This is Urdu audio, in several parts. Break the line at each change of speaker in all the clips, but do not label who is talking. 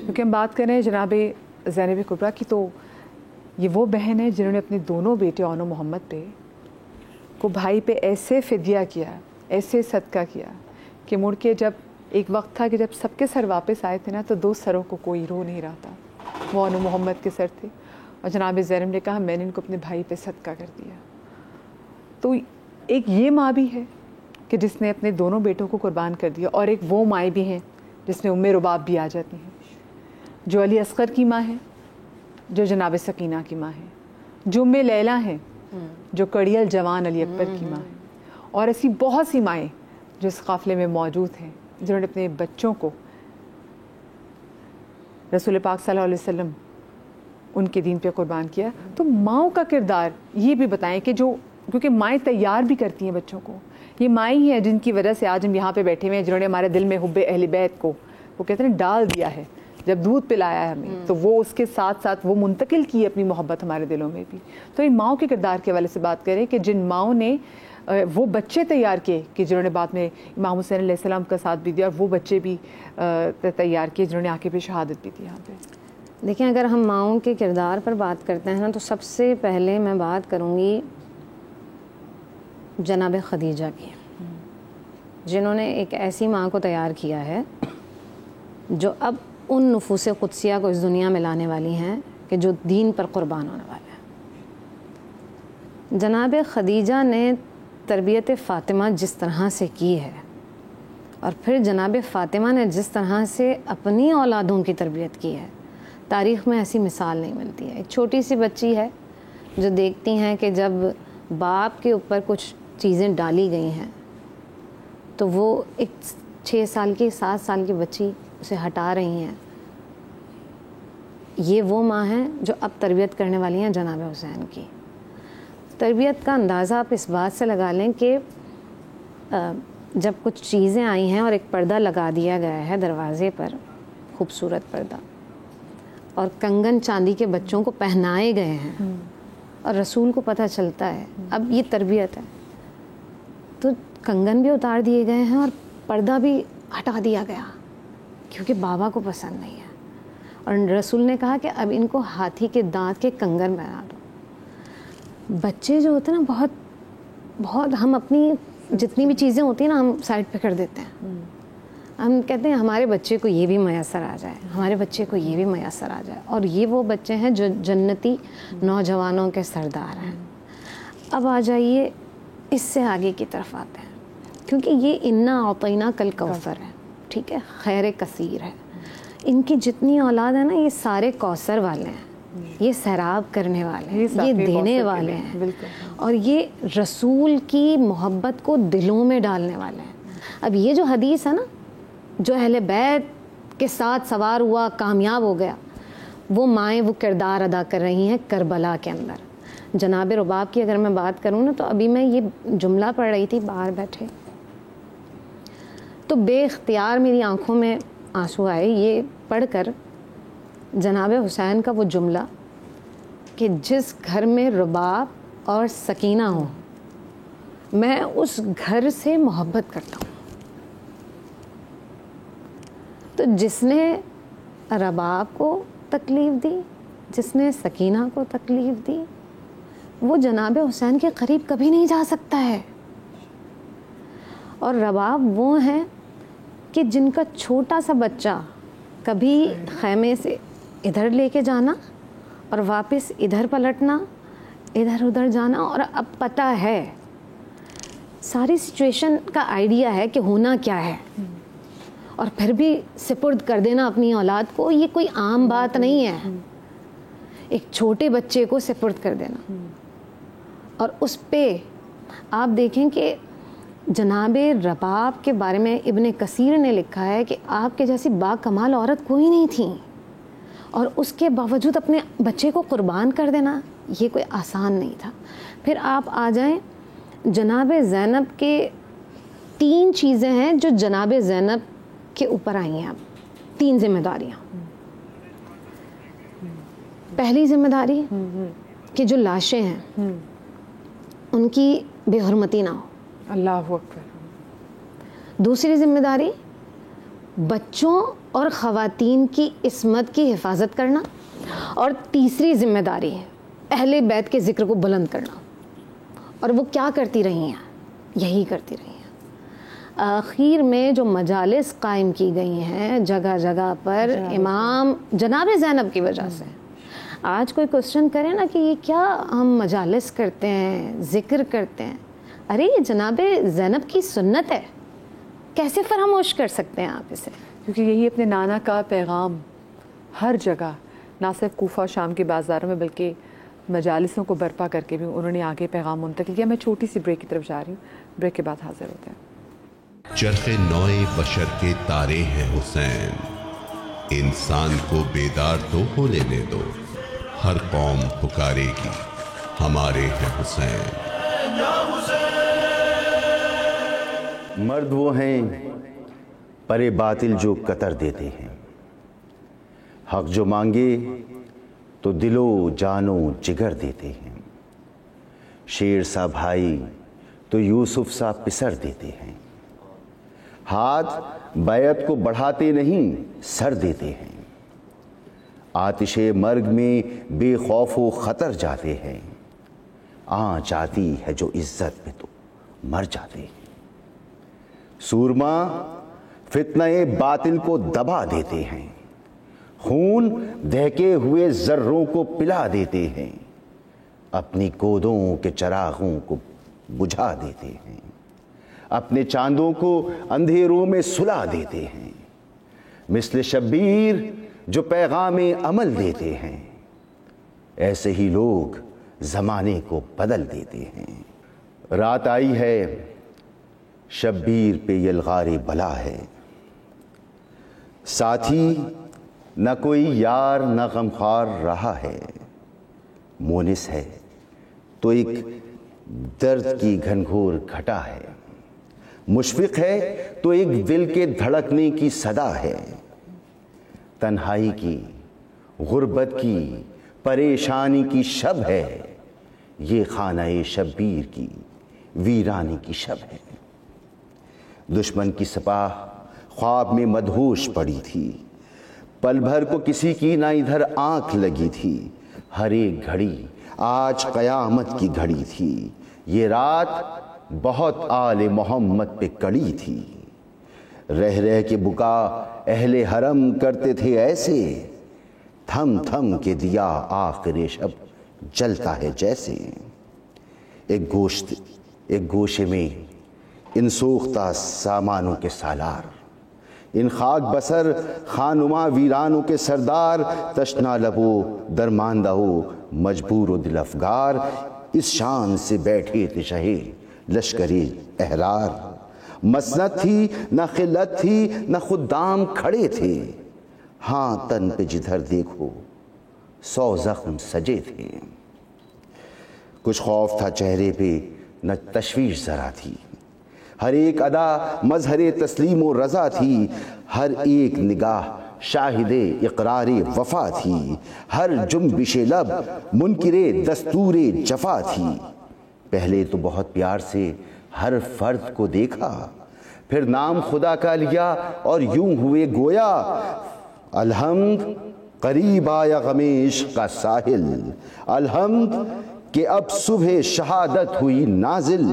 کیونکہ ہم بات کر رہے ہیں جناب زینب کبریٰ کی، تو یہ وہ بہن ہے جنہوں نے اپنے دونوں بیٹے اون و محمد پہ کو بھائی پہ ایسے فدیہ کیا، ایسے صدقہ کیا کہ مڑ کے جب ایک وقت تھا کہ جب سب کے سر واپس آئے تھے نا تو 2 سروں کو کوئی رو نہیں رہا تھا، وہ اون و محمد کے سر تھے، اور جناب زینب نے کہا میں نے ان کو اپنے بھائی پہ صدقہ کر دیا۔ تو ایک یہ ماں بھی ہے کہ جس نے اپنے دونوں بیٹوں کو قربان کر دیا، اور ایک وہ مائیں بھی ہیں جس میں ام رباب بھی آ جاتی ہیں، جو علی اصغر کی ماں ہے، جو جناب سکینہ کی ماں ہے، جو ام لیلہ ہیں، جو کڑی الجوان علی اکبر کی ماں ہے، اور ایسی بہت سی مائیں جو اس قافلے میں موجود ہیں جنہوں نے اپنے بچوں کو رسول پاک صلی اللہ علیہ وسلم ان کے دین پہ قربان کیا۔ تو ماؤں کا کردار یہ بھی بتائیں کہ جو، کیونکہ مائیں تیار بھی کرتی ہیں بچوں کو، یہ مائیں ہی ہیں جن کی وجہ سے آج ہم یہاں پہ بیٹھے ہوئے ہیں، جنہوں نے ہمارے دل میں حب اہل بیت کو، وہ کہتے ہیں ڈال دیا ہے، جب دودھ پلایا ہے ہمیں تو وہ اس کے ساتھ ساتھ وہ منتقل کی اپنی محبت ہمارے دلوں میں بھی۔ تو ان ماؤں کے کردار کے حوالے سے بات کریں کہ جن ماؤں نے وہ بچے تیار کیے کہ جنہوں نے بعد میں امام حسین علیہ السلام کا ساتھ بھی دیا، اور وہ بچے بھی تیار کیے جنہوں نے آ کے پہ شہادت بھی دی۔ یہاں پہ
دیکھیں، اگر ہم ماؤں کے کردار پر بات کرتے ہیں نا تو سب سے پہلے میں بات کروں گی جناب خدیجہ کی، جنہوں نے ایک ایسی ماں کو تیار کیا ہے جو اب ان نفوس قدسیہ کو اس دنیا میں لانے والی ہیں کہ جو دین پر قربان ہونے والے ہیں۔ جناب خدیجہ نے تربیت فاطمہ جس طرح سے کی ہے، اور پھر جناب فاطمہ نے جس طرح سے اپنی اولادوں کی تربیت کی ہے، تاریخ میں ایسی مثال نہیں ملتی ہے۔ ایک چھوٹی سی بچی ہے جو دیکھتی ہیں کہ جب باپ کے اوپر کچھ چیزیں ڈالی گئی ہیں تو وہ ایک 6 سال کی 7 سال کی بچی اسے ہٹا رہی ہیں، یہ وہ ماں ہیں جو اب تربیت کرنے والی ہیں جناب حسین کی۔ تربیت کا اندازہ آپ اس بات سے لگا لیں کہ جب کچھ چیزیں آئی ہیں اور ایک پردہ لگا دیا گیا ہے دروازے پر، خوبصورت پردہ، اور کنگن چاندی کے بچوں کو پہنائے گئے ہیں، اور رسول کو پتہ چلتا ہے اب یہ تربیت ہے، تو کنگن بھی اتار دیے گئے ہیں اور پردہ بھی ہٹا دیا گیا کیونکہ بابا کو پسند نہیں ہے، اور رسول نے کہا کہ اب ان کو ہاتھی کے دانت کے کنگن بنا دو۔ بچے جو ہوتے ہیں نا، بہت ہم اپنی جتنی بھی چیزیں ہوتی ہیں نا ہم سائڈ پہ کر دیتے ہیں، ہم کہتے ہیں ہمارے بچے کو یہ بھی میسر آ جائے، ہمارے بچے کو یہ بھی میسر آ جائے، اور یہ وہ بچے ہیں جو جنتی نوجوانوں کے سردار ہیں۔ اب آ جائیے اس سے آگے کی طرف آتے ہیں، کیونکہ یہ انا اعطینا کل کوثر ہے، ٹھیک ہے، خیر کثیر ہے۔ ان کی جتنی اولاد ہے نا یہ سارے کوثر والے ہیں، یہ سیراب کرنے والے ہیں، یہ دینے والے ہیں، اور یہ رسول کی محبت کو دلوں میں ڈالنے والے ہیں۔ اب یہ جو حدیث ہے نا، جو اہل بیت کے ساتھ سوار ہوا کامیاب ہو گیا، وہ مائیں وہ کردار ادا کر رہی ہیں کربلا کے اندر۔ جناب رباب کی اگر میں بات کروں نا تو ابھی میں یہ جملہ پڑھ رہی تھی باہر بیٹھے تو بے اختیار میری آنکھوں میں آنسو آئے یہ پڑھ کر، جناب حسین کا وہ جملہ کہ جس گھر میں رباب اور سکینہ ہو میں اس گھر سے محبت کرتا ہوں۔ تو جس نے رباب کو تکلیف دی، جس نے سکینہ کو تکلیف دی، وہ جناب حسین کے قریب کبھی نہیں جا سکتا ہے۔ اور رباب وہ ہیں کہ جن کا چھوٹا سا بچہ کبھی خیمے سے ادھر لے کے جانا اور واپس ادھر پلٹنا، ادھر ادھر جانا، اور اب پتہ ہے ساری سچویشن کا آئیڈیا ہے کہ ہونا کیا ہے، اور پھر بھی سپرد کر دینا اپنی اولاد کو، یہ کوئی عام بات نہیں ہے۔ ایک چھوٹے بچے کو سپرد کر دینا، اور اس پہ آپ دیکھیں کہ جناب رباب کے بارے میں ابن کثیر نے لکھا ہے کہ آپ کے جیسی با کمال عورت کوئی نہیں تھی، اور اس کے باوجود اپنے بچے کو قربان کر دینا یہ کوئی آسان نہیں تھا۔ پھر آپ آ جائیں جناب زینب کے 3 چیزیں ہیں جو جناب زینب کے اوپر آئی ہیں، اب 3 ذمہ داریاں۔ پہلی ذمہ داری کہ جو لاشیں ہیں ان کی بے حرمتی نہ ہو،
اللہ اکبر۔
دوسری ذمہ داری بچوں اور خواتین کی عصمت کی حفاظت کرنا، اور تیسری ذمہ داری ہے اہل بیت کے ذکر کو بلند کرنا. اور وہ کیا کرتی رہی ہیں؟ یہی کرتی رہی ہیں. آخر میں جو مجالس قائم کی گئی ہیں جگہ جگہ پر امام جناب زینب کی وجہ سے. آج کوئی کوشچن کرے نا کہ یہ کیا ہم مجالس کرتے ہیں، ذکر کرتے ہیں، ارے یہ جناب زینب کی سنت ہے، کیسے فراموش کر سکتے ہیں آپ اسے؟
کیونکہ یہی اپنے نانا کا پیغام ہر جگہ، نہ صرف کوفہ شام کے بازاروں میں بلکہ مجالسوں کو برپا کر کے بھی انہوں نے آگے پیغام منتقل کیا. میں چھوٹی سی بریک کی طرف جا رہی ہوں، بریک کے بعد حاضر ہوتے ہیں.
چرخ نوئے بشر کے تارے ہیں حسین، انسان کو بیدار تو ہو لینے دو، ہر قوم پکارے گی ہمارے ہیں حسین.
مرد وہ ہیں پرے باطل جو قطر دیتے ہیں، حق جو مانگے تو دل و جان و جگر دیتے ہیں. شیر سا بھائی تو یوسف سا پسر دیتے ہیں، ہاتھ بیعت کو بڑھاتے نہیں سر دیتے ہیں. آتش مرگ میں بے خوف و خطر جاتے ہیں، آنچ آتی ہے جو عزت میں تو مر جاتے ہیں. سورما فتنہ باطل کو دبا دیتے ہیں، خون دہکے ہوئے ذروں کو پلا دیتے ہیں، اپنی گودوں کے چراغوں کو بجھا دیتے ہیں، اپنے چاندوں کو اندھیروں میں سلا دیتے ہیں. مثل شبیر جو پیغام عمل دیتے ہیں، ایسے ہی لوگ زمانے کو بدل دیتے ہیں. رات آئی ہے شبیر پہ یلغار بلا ہے، ساتھی نہ کوئی یار نہ غمخوار رہا ہے. مونس ہے تو ایک درد کی گھنگھور گھٹا ہے، مشفق ہے تو ایک دل کے دھڑکنے کی صدا ہے. تنہائی کی، غربت کی، پریشانی کی شب ہے، یہ خانہ شبیر کی ویرانی کی شب ہے. دشمن کی سپاہ خواب میں مدہوش پڑی تھی، پل بھر کو کسی کی نہ ادھر آنکھ لگی تھی. ہر ایک گھڑی آج قیامت کی گھڑی تھی، یہ رات بہت آل محمد پہ کڑی تھی. رہ رہ کے بکا اہل حرم کرتے تھے ایسے، تھم تھم کے دیا آخر شب جلتا ہے جیسے. ایک گوشے میں ان سوختہ سامانوں کے سالار، ان خاک بسر خانما ویرانوں کے سردار، تشنا لبو درماندہ ہو مجبور و دل افگار، اس شان سے بیٹھے تھے شہے لشکری احرار. مسنت تھی نہ خلت تھی نہ خدام کھڑے تھے، ہاں تن پہ جدھر دیکھو 100 زخم سجے تھے. کچھ خوف تھا چہرے پہ نہ تشویش ذرا تھی، ہر ایک ادا مظہر تسلیم و رضا تھی، ہر ایک نگاہ شاہد اقرار وفا تھی، ہر جنبش لب منکر دستور جفا تھی. پہلے تو بہت پیار سے ہر فرد کو دیکھا، پھر نام خدا کا لیا اور یوں ہوئے گویا. الحمد قریب آیا غمیش کا ساحل، الحمد کہ اب صبح شہادت ہوئی نازل.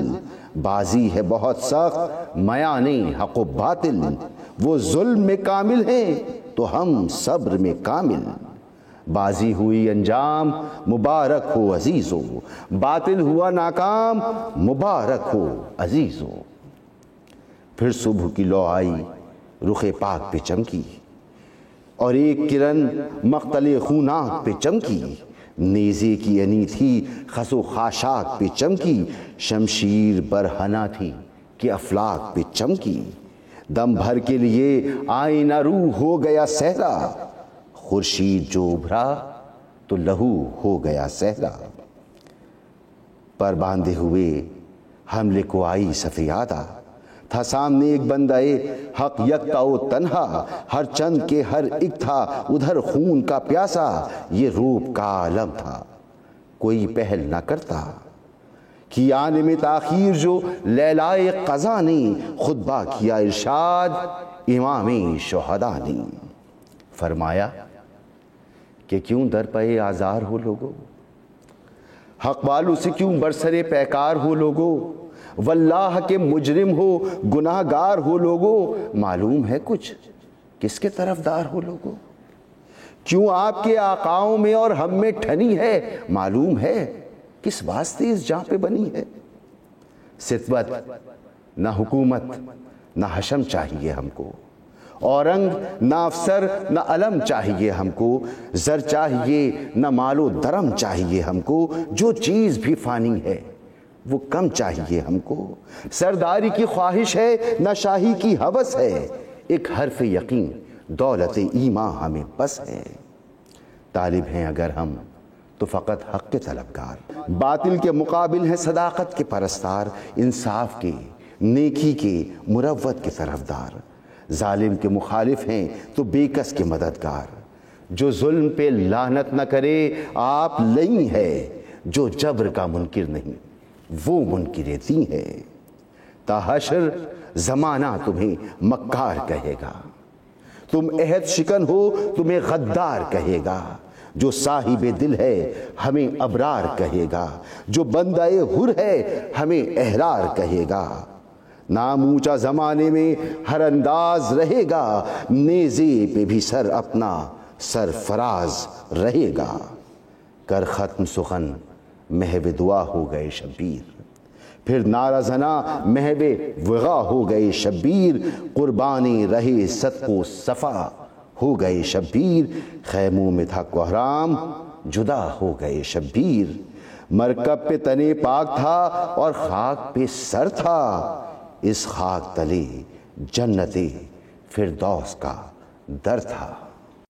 بازی ہے بہت سخت میانے حق و باطل، وہ ظلم میں کامل ہیں تو ہم صبر میں کامل. بازی ہوئی انجام مبارک ہو عزیزو، باطل ہوا ناکام مبارک ہو عزیزو. پھر صبح کی لو آئی رخ پاک پہ چمکی، اور ایک کرن مقتل خوناک پہ چمکی. نیزے کی انی تھی خس و خاشاک پہ چمکی، شمشیر برہنہ تھی کہ افلاک پہ چمکی. دم بھر کے لیے آئینہ روح ہو گیا صحرا، خورشید جو ابھرا تو لہو ہو گیا صحرا. پر باندھے ہوئے حملے کو آئی سفیادہ، تھا سامنے ایک بندہ حق یکتا و تنہا، ہر چند کے ہر ایک تھا ادھر خون کا پیاسا. یہ روپ کا عالم تھا کوئی پہل نہ کرتا، کی آنے میں تاخیر جو لیلائے قضا نے، خطبہ کیا ارشاد امام شہداء نے. فرمایا کہ کیوں در پہ آزار ہو لوگو، حق والوں سے کیوں برسرے پیکار ہو لوگو، واللہ کے مجرم ہو گناہ گار ہو لوگو، معلوم ہے کچھ کس کے طرفدار ہو لوگو، کیوں آپ کے آقاؤں میں اور ہم میں ٹھنی ہے، معلوم ہے کس واسطے اس جہاں پہ بنی ہے۔ ستوت نہ حکومت نہ حشم چاہیے ہم کو، اورنگ نہ افسر نہ علم چاہیے ہم کو، زر چاہیے نہ مال و درم چاہیے ہم کو، جو چیز بھی فانی ہے وہ کم چاہیے ہم کو، سرداری کی خواہش ہے نہ شاہی کی ہوس ہے، ایک حرف یقین دولت ایمان ہمیں بس ہے، طالب ہیں اگر ہم تو فقط حق کے طلبگار، باطل کے مقابل ہیں صداقت کے پرستار، انصاف کے نیکی کے مروت کے طرفدار، ظالم کے مخالف ہیں تو بے کس کے مددگار، جو ظلم پہ لعنت نہ کرے آپ لئی ہے، جو جبر کا منکر نہیں وہ منکر دین ہے، تا حشر زمانہ تمہیں مکار کہے گا، تم عہد شکن ہو تمہیں غدار کہے گا، جو صاحب دل ہے ہمیں ابرار کہے گا، جو بندہ حر ہے ہمیں احرار کہے گا، نام اونچا زمانے میں ہر انداز رہے گا، نیزے پہ بھی سر اپنا سرفراز رہے گا، کر ختم سخن محو دعا ہو گئے شبیر، پھر نعرہ زنا محو وغا ہو گئے شبیر، قربانی رہے صدق و صفا ہو گئے شبیر، خیموں میں تھا کوہرام جدا ہو گئے شبیر، مرکب پہ تنے پاک تھا اور خاک پہ سر تھا، اس خاک تلے جنت فردوس کا در تھا۔